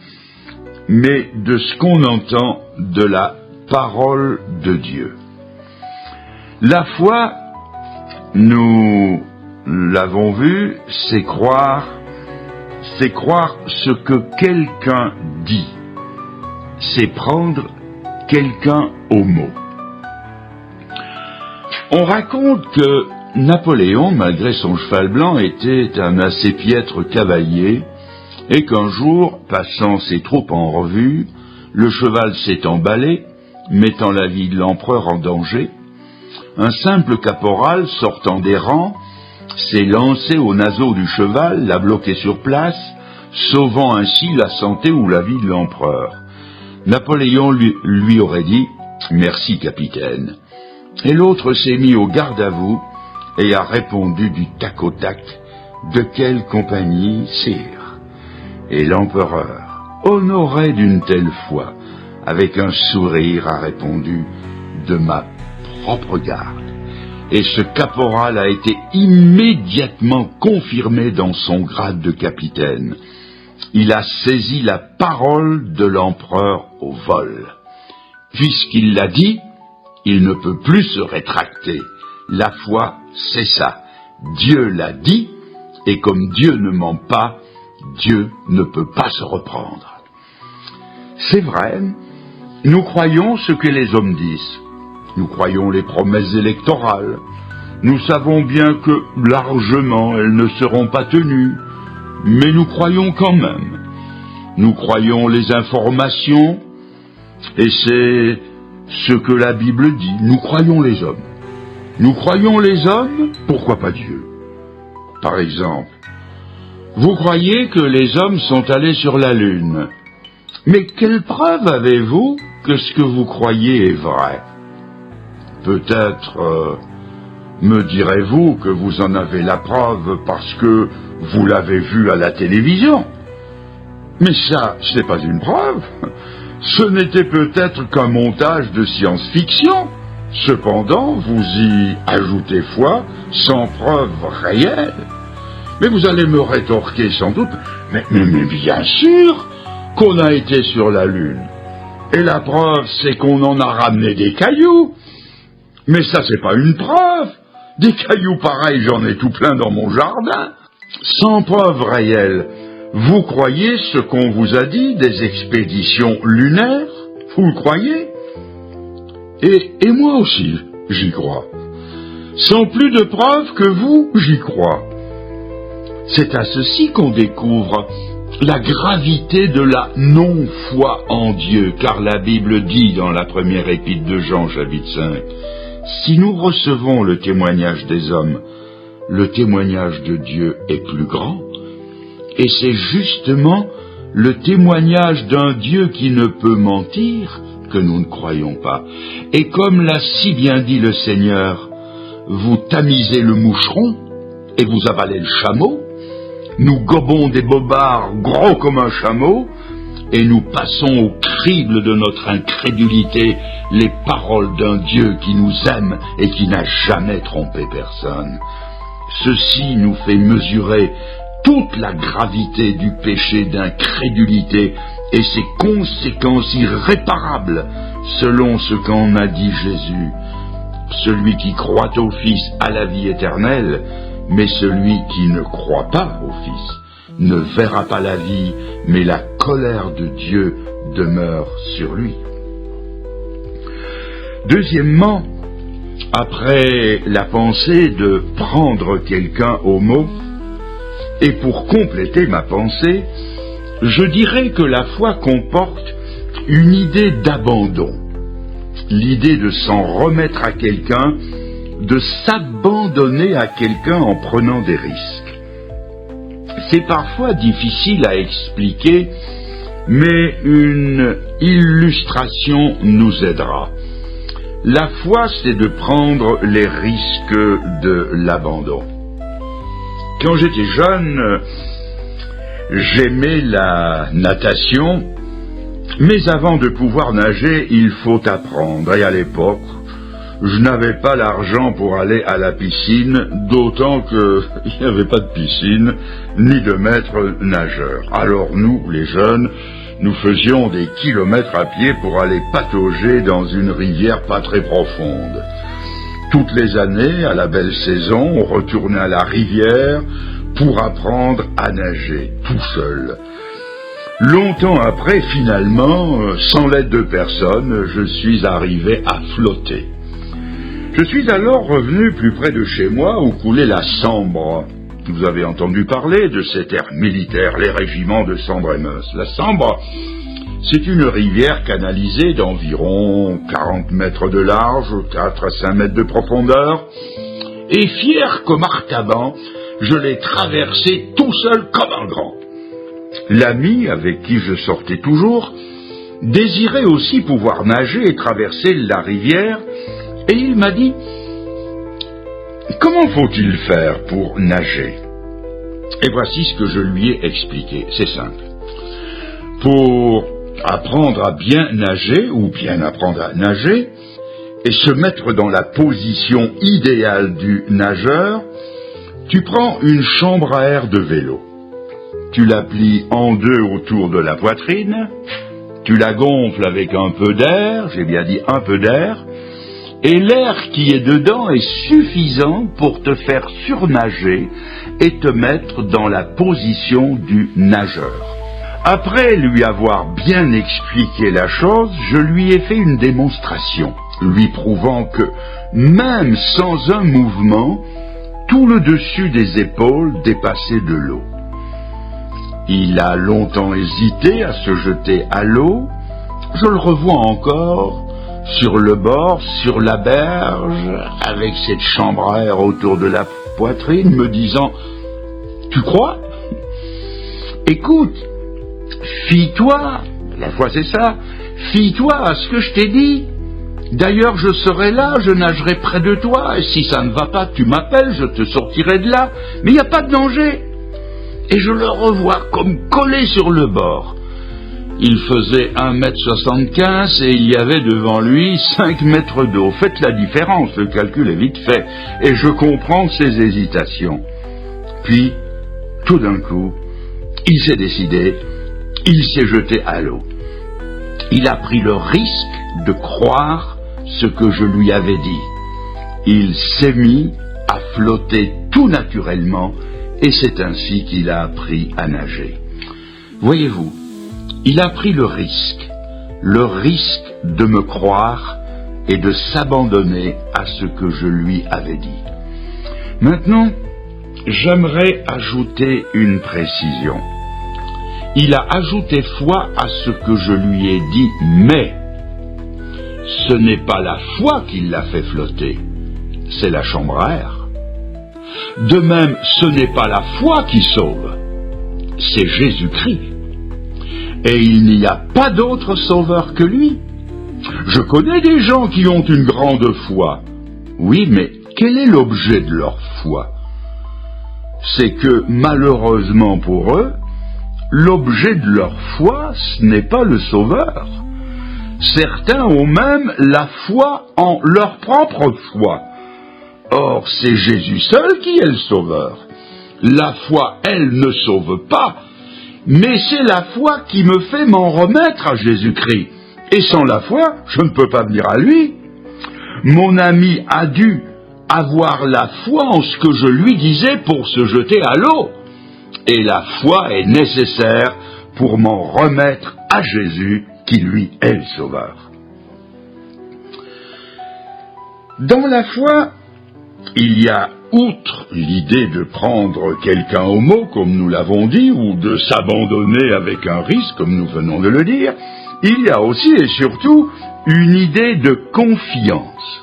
mais de ce qu'on entend de la parole de Dieu. » La foi, nous l'avons vu, c'est croire ce que quelqu'un dit. C'est prendre quelqu'un au mot. On raconte que Napoléon, malgré son cheval blanc, était un assez piètre cavalier, et qu'un jour, passant ses troupes en revue, le cheval s'est emballé, mettant la vie de l'empereur en danger. Un simple caporal, sortant des rangs, s'est lancé au naseau du cheval, l'a bloqué sur place, sauvant ainsi la santé ou la vie de l'empereur. Napoléon lui aurait dit « Merci, capitaine ». Et l'autre s'est mis au garde à vous et a répondu du tac au tac « De quelle compagnie, sire ?» Et l'empereur, honoré d'une telle foi, avec un sourire a répondu « De ma propre garde ». Et ce caporal a été immédiatement confirmé dans son grade de capitaine. Il a saisi la parole de l'empereur au vol. Puisqu'il l'a dit, il ne peut plus se rétracter. La foi, c'est ça. Dieu l'a dit, et comme Dieu ne ment pas, Dieu ne peut pas se reprendre. C'est vrai, nous croyons ce que les hommes disent. Nous croyons les promesses électorales. Nous savons bien que, largement, elles ne seront pas tenues. Mais nous croyons quand même. Nous croyons les informations, et c'est ce que la Bible dit. Nous croyons les hommes. Nous croyons les hommes, pourquoi pas Dieu? Par exemple, vous croyez que les hommes sont allés sur la Lune. Mais quelle preuve avez-vous que ce que vous croyez est vrai? Peut-être me direz-vous que vous en avez la preuve parce que vous l'avez vu à la télévision. Mais ça, ce n'est pas une preuve. Ce n'était peut-être qu'un montage de science-fiction. Cependant, vous y ajoutez foi sans preuve réelle. Mais vous allez me rétorquer sans doute, mais bien sûr qu'on a été sur la Lune. Et la preuve, c'est qu'on en a ramené des cailloux. Mais ça, c'est pas une preuve. Des cailloux pareils, j'en ai tout plein dans mon jardin. Sans preuve réelle, vous croyez ce qu'on vous a dit des expéditions lunaires? Vous le croyez? Et moi aussi, j'y crois. Sans plus de preuves que vous, j'y crois. C'est à ceci qu'on découvre la gravité de la non-foi en Dieu, car la Bible dit dans la première épître de Jean, chapitre 5, « Si nous recevons le témoignage des hommes, le témoignage de Dieu est plus grand. » Et c'est justement le témoignage d'un Dieu qui ne peut mentir que nous ne croyons pas. Et comme l'a si bien dit le Seigneur, vous tamisez le moucheron et vous avalez le chameau, nous gobons des bobards gros comme un chameau, et nous passons au crible de notre incrédulité les paroles d'un Dieu qui nous aime et qui n'a jamais trompé personne. Ceci nous fait mesurer toute la gravité du péché d'incrédulité et ses conséquences irréparables, selon ce qu'en a dit Jésus. Celui qui croit au Fils a la vie éternelle, mais celui qui ne croit pas au Fils ne verra pas la vie, mais la colère de Dieu demeure sur lui. Deuxièmement, après la pensée de prendre quelqu'un au mot, et pour compléter ma pensée, je dirais que la foi comporte une idée d'abandon, l'idée de s'en remettre à quelqu'un, de s'abandonner à quelqu'un en prenant des risques. C'est parfois difficile à expliquer, mais une illustration nous aidera. La foi, c'est de prendre les risques de l'abandon. Quand j'étais jeune, j'aimais la natation, mais avant de pouvoir nager, il faut apprendre. Et à l'époque, je n'avais pas l'argent pour aller à la piscine, d'autant qu'il n'y avait pas de piscine, ni de maître nageur. Alors nous, les jeunes, nous faisions des kilomètres à pied pour aller patauger dans une rivière pas très profonde. Toutes les années, à la belle saison, on retournait à la rivière pour apprendre à nager, tout seul. Longtemps après, finalement, sans l'aide de personne, je suis arrivé à flotter. Je suis alors revenu plus près de chez moi où coulait la Sambre. Vous avez entendu parler de cette ère militaire, les régiments de Sambre et Meuse. La Sambre, c'est une rivière canalisée d'environ 40 mètres de large, 4 à 5 mètres de profondeur. Et fier comme Artaban, je l'ai traversée tout seul comme un grand. L'ami avec qui je sortais toujours désirait aussi pouvoir nager et traverser la rivière, et il m'a dit « Comment faut-il faire pour nager ?» Et voici ce que je lui ai expliqué. C'est simple. Pour apprendre à bien nager, ou bien apprendre à nager, et se mettre dans la position idéale du nageur, tu prends une chambre à air de vélo. Tu la plies en deux autour de la poitrine, tu la gonfles avec un peu d'air, j'ai bien dit un peu d'air, et l'air qui est dedans est suffisant pour te faire surnager et te mettre dans la position du nageur. Après lui avoir bien expliqué la chose, je lui ai fait une démonstration, lui prouvant que, même sans un mouvement, tout le dessus des épaules dépassait de l'eau. Il a longtemps hésité à se jeter à l'eau. Je le revois encore sur le bord, sur la berge, avec cette chambre à air autour de la poitrine, me disant « Tu crois ? Écoute, fie-toi, la foi c'est ça, fie-toi à ce que je t'ai dit. D'ailleurs, je serai là, je nagerai près de toi, et si ça ne va pas, tu m'appelles, je te sortirai de là, mais il n'y a pas de danger. » Et je le revois comme collé sur le bord. Il faisait 1,75 m et il y avait devant lui 5 mètres d'eau. Faites la différence, le calcul est vite fait, et je comprends ses hésitations. Puis, tout d'un coup, il s'est décidé, il s'est jeté à l'eau. Il a pris le risque de croire ce que je lui avais dit. Il s'est mis à flotter tout naturellement, et c'est ainsi qu'il a appris à nager. Voyez-vous, il a pris le risque de me croire et de s'abandonner à ce que je lui avais dit. Maintenant, j'aimerais ajouter une précision. Il a ajouté foi à ce que je lui ai dit, mais ce n'est pas la foi qui l'a fait flotter, c'est la chambre à air. De même, ce n'est pas la foi qui sauve, c'est Jésus-Christ. Et il n'y a pas d'autre sauveur que lui. Je connais des gens qui ont une grande foi. Oui, mais quel est l'objet de leur foi? C'est que, malheureusement pour eux, l'objet de leur foi, ce n'est pas le sauveur. Certains ont même la foi en leur propre foi. Or, c'est Jésus seul qui est le sauveur. La foi, elle, ne sauve pas, mais c'est la foi qui me fait m'en remettre à Jésus-Christ. Et sans la foi, je ne peux pas venir à lui. Mon ami a dû avoir la foi en ce que je lui disais pour se jeter à l'eau. Et la foi est nécessaire pour m'en remettre à Jésus, qui lui est le sauveur. Dans la foi, il y a, outre l'idée de prendre quelqu'un au mot, comme nous l'avons dit, ou de s'abandonner avec un risque, comme nous venons de le dire, il y a aussi et surtout une idée de confiance.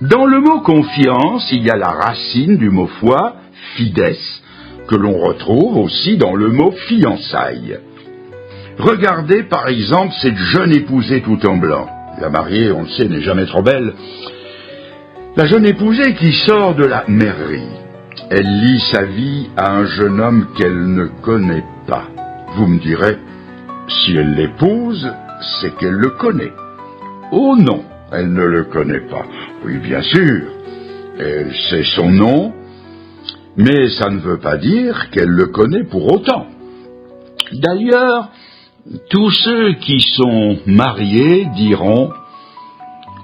Dans le mot confiance, il y a la racine du mot foi, fides, que l'on retrouve aussi dans le mot fiançailles. Regardez par exemple cette jeune épousée tout en blanc. La mariée, on le sait, n'est jamais trop belle. La jeune épousée qui sort de la mairie, elle lie sa vie à un jeune homme qu'elle ne connaît pas. Vous me direz, si elle l'épouse, c'est qu'elle le connaît. Oh non, elle ne le connaît pas. Oui, bien sûr, elle sait son nom, mais ça ne veut pas dire qu'elle le connaît pour autant. D'ailleurs, tous ceux qui sont mariés diront: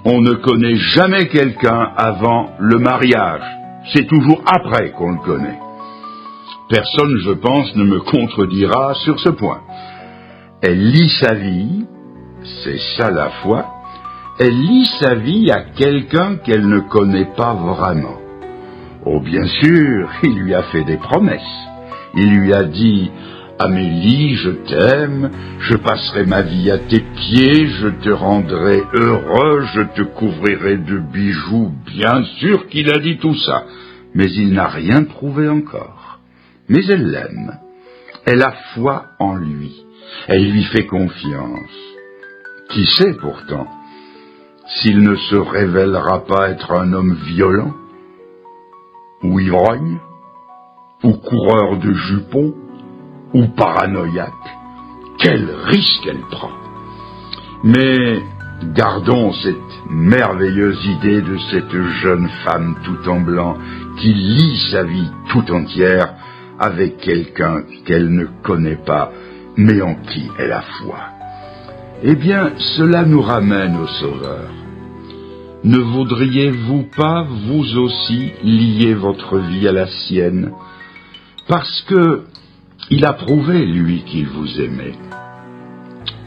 on ne connaît jamais quelqu'un avant le mariage. C'est toujours après qu'on le connaît. Personne, je pense, ne me contredira sur ce point. Elle lie sa vie, c'est ça la foi, elle lie sa vie à quelqu'un qu'elle ne connaît pas vraiment. Oh, bien sûr, il lui a fait des promesses. Il lui a dit: Amélie, je t'aime, je passerai ma vie à tes pieds, je te rendrai heureux, je te couvrirai de bijoux. Bien sûr qu'il a dit tout ça, mais il n'a rien prouvé encore. Mais elle l'aime, elle a foi en lui, elle lui fait confiance. Qui sait pourtant s'il ne se révélera pas être un homme violent, ou ivrogne, ou coureur de jupons, ou paranoïaque. Quel risque elle prend! Mais gardons cette merveilleuse idée de cette jeune femme tout en blanc qui lie sa vie tout entière avec quelqu'un qu'elle ne connaît pas, mais en qui elle a foi. Eh bien, cela nous ramène au Sauveur. Ne voudriez-vous pas, vous aussi, lier votre vie à la sienne, parce que il a prouvé, lui, qu'il vous aimait.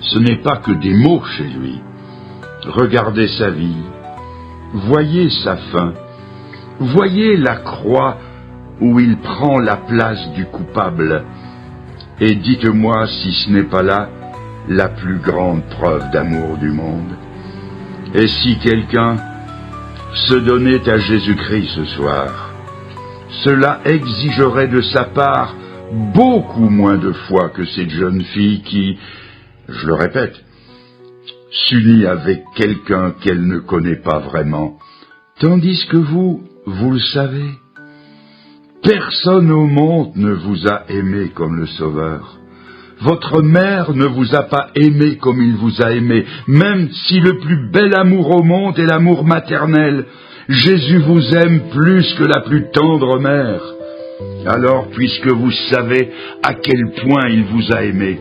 Ce n'est pas que des mots chez lui. Regardez sa vie, voyez sa fin, voyez la croix où il prend la place du coupable, et dites-moi si ce n'est pas là la plus grande preuve d'amour du monde. Et si quelqu'un se donnait à Jésus-Christ ce soir, cela exigerait de sa part beaucoup moins de foi que cette jeune fille qui, je le répète, s'unit avec quelqu'un qu'elle ne connaît pas vraiment, tandis que vous le savez. Personne au monde ne vous a aimé comme le Sauveur. Votre mère ne vous a pas aimé comme il vous a aimé, même si le plus bel amour au monde est l'amour maternel. Jésus vous aime plus que la plus tendre mère. Alors, puisque vous savez à quel point il vous a aimé,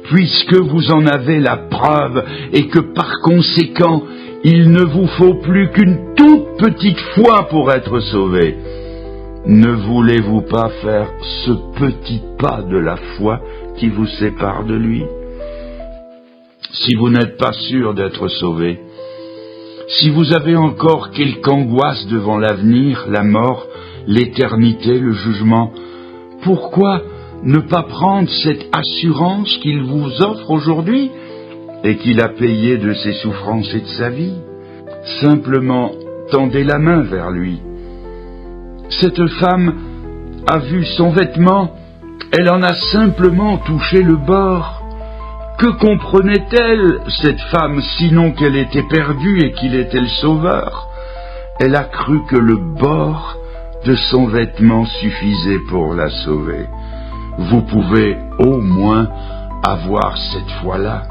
puisque vous en avez la preuve et que par conséquent, il ne vous faut plus qu'une toute petite foi pour être sauvé, ne voulez-vous pas faire ce petit pas de la foi qui vous sépare de lui? Si vous n'êtes pas sûr d'être sauvé, si vous avez encore quelque angoisse devant l'avenir, la mort, l'éternité, le jugement, pourquoi ne pas prendre cette assurance qu'il vous offre aujourd'hui et qu'il a payé de ses souffrances et de sa vie? Simplement, tendez la main vers lui. Cette femme a vu son vêtement, elle en a simplement touché le bord. Que comprenait-elle, cette femme, sinon qu'elle était perdue et qu'il était le Sauveur? Elle a cru que le bord de son vêtement suffisait pour la sauver. Vous pouvez au moins avoir cette foi-là,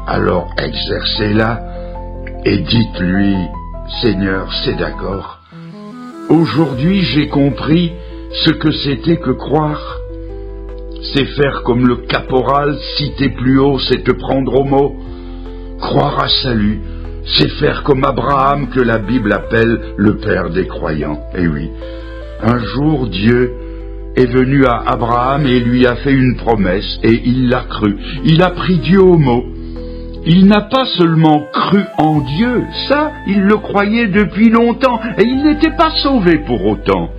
alors exercez-la et dites-lui: Seigneur, c'est d'accord, Aujourd'hui, j'ai compris ce que c'était que croire. C'est faire comme le caporal cité plus haut, c'est te prendre au mot. Croire à salut, c'est faire comme Abraham que la Bible appelle le père des croyants. Eh oui, un jour Dieu est venu à Abraham et lui a fait une promesse et il l'a cru. Il a pris Dieu au mot. Il n'a pas seulement cru en Dieu, ça, il le croyait depuis longtemps et il n'était pas sauvé pour autant.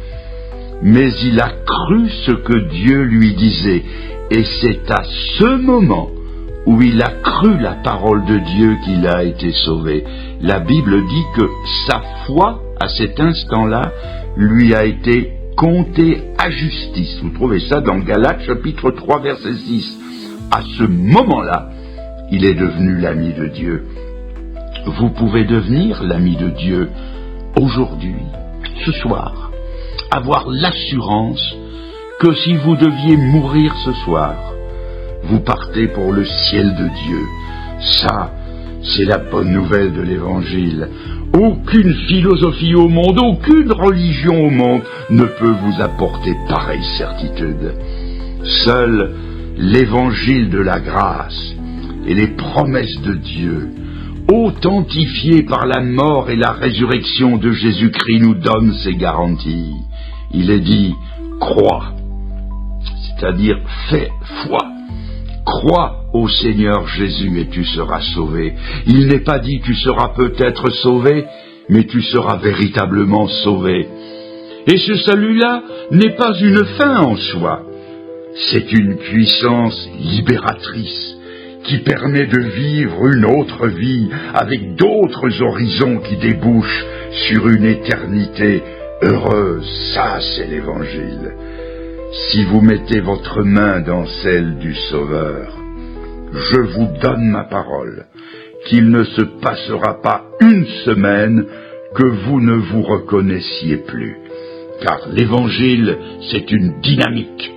Mais il a cru ce que Dieu lui disait et c'est à ce moment où il a cru la parole de Dieu qu'il a été sauvé. La Bible dit que sa foi, à cet instant-là, lui a été comptée à justice. Vous trouvez ça dans Galates chapitre 3 verset 6. À ce moment-là, il est devenu l'ami de Dieu. Vous pouvez devenir l'ami de Dieu aujourd'hui, ce soir, avoir l'assurance que si vous deviez mourir ce soir, vous partez pour le ciel de Dieu. Ça, c'est la bonne nouvelle de l'Évangile. Aucune philosophie au monde, aucune religion au monde ne peut vous apporter pareille certitude. Seul l'Évangile de la grâce et les promesses de Dieu, authentifiées par la mort et la résurrection de Jésus-Christ, nous donnent ces garanties. Il est dit, crois, c'est-à-dire fais foi. Crois au Seigneur Jésus et tu seras sauvé. Il n'est pas dit tu seras peut-être sauvé, mais tu seras véritablement sauvé. Et ce salut-là n'est pas une fin en soi. C'est une puissance libératrice qui permet de vivre une autre vie avec d'autres horizons qui débouchent sur une éternité heureuse. Ça, c'est l'Évangile. Si vous mettez votre main dans celle du Sauveur, je vous donne ma parole, qu'il ne se passera pas une semaine que vous ne vous reconnaissiez plus. Car l'Évangile, c'est une dynamique,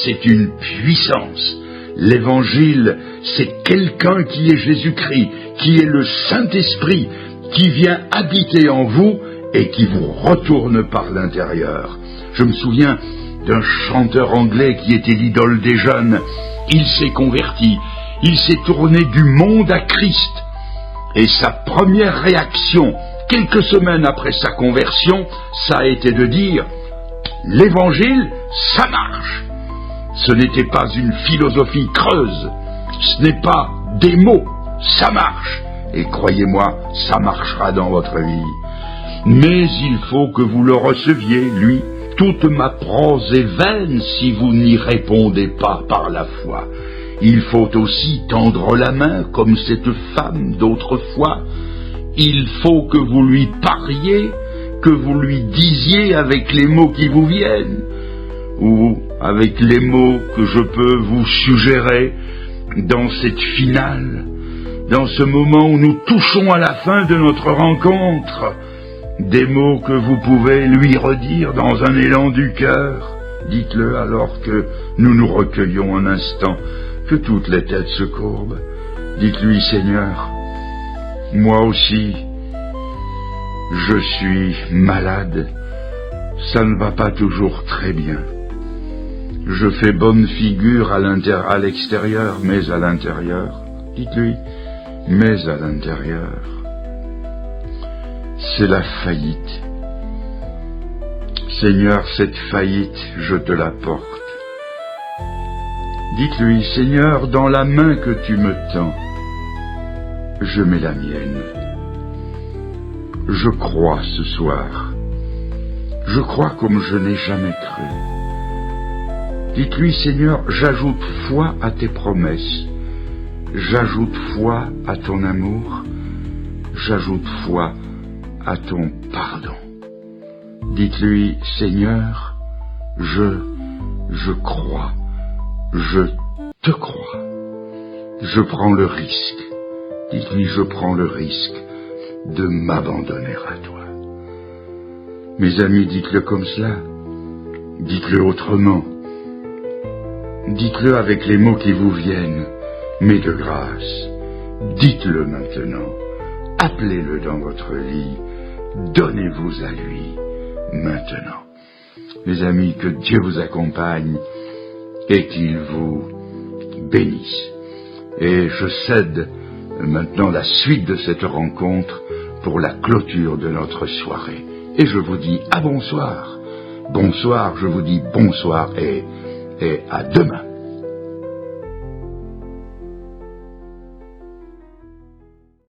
c'est une puissance. L'Évangile, c'est quelqu'un qui est Jésus-Christ, qui est le Saint-Esprit, qui vient habiter en vous et qui vous retourne par l'intérieur. Je me souviens d'un chanteur anglais qui était l'idole des jeunes. Il s'est converti, il s'est tourné du monde à Christ. Et sa première réaction, quelques semaines après sa conversion, ça a été de dire « l'Évangile, ça marche ». Ce n'était pas une philosophie creuse, ce n'est pas des mots, ça marche. Et croyez-moi, ça marchera dans votre vie. Mais il faut que vous le receviez, lui. Toute ma prose est vaine si vous n'y répondez pas par la foi. Il faut aussi tendre la main comme cette femme d'autrefois. Il faut que vous lui parliez, que vous lui disiez avec les mots qui vous viennent, ou avec les mots que je peux vous suggérer dans cette finale, dans ce moment où nous touchons à la fin de notre rencontre. Des mots que vous pouvez lui redire dans un élan du cœur. Dites-le alors que nous nous recueillons un instant, que toutes les têtes se courbent. Dites-lui, Seigneur, moi aussi, je suis malade. Ça ne va pas toujours très bien. Je fais bonne figure à l'extérieur, mais à l'intérieur. Dites-lui, mais à l'intérieur. C'est la faillite. Seigneur, cette faillite, je te la porte. Dites-lui, Seigneur, dans la main que tu me tends, je mets la mienne. Je crois ce soir. Je crois comme je n'ai jamais cru. Dites-lui, Seigneur, j'ajoute foi à tes promesses. J'ajoute foi à ton amour. J'ajoute foi à ton pardon. Dites-lui, Seigneur, je crois, je te crois. Je prends le risque. Dites-lui, je prends le risque de m'abandonner à toi. Mes amis, dites-le comme cela. Dites-le autrement. Dites-le avec les mots qui vous viennent, mais de grâce. Dites-le maintenant. Appelez-le dans votre lit. Donnez-vous à lui. maintenant. Mes amis, que Dieu vous accompagne et qu'il vous bénisse. Et je cède maintenant la suite de cette rencontre pour la clôture de notre soirée. Et je vous dis à bonsoir. Bonsoir, je vous dis bonsoir et à demain.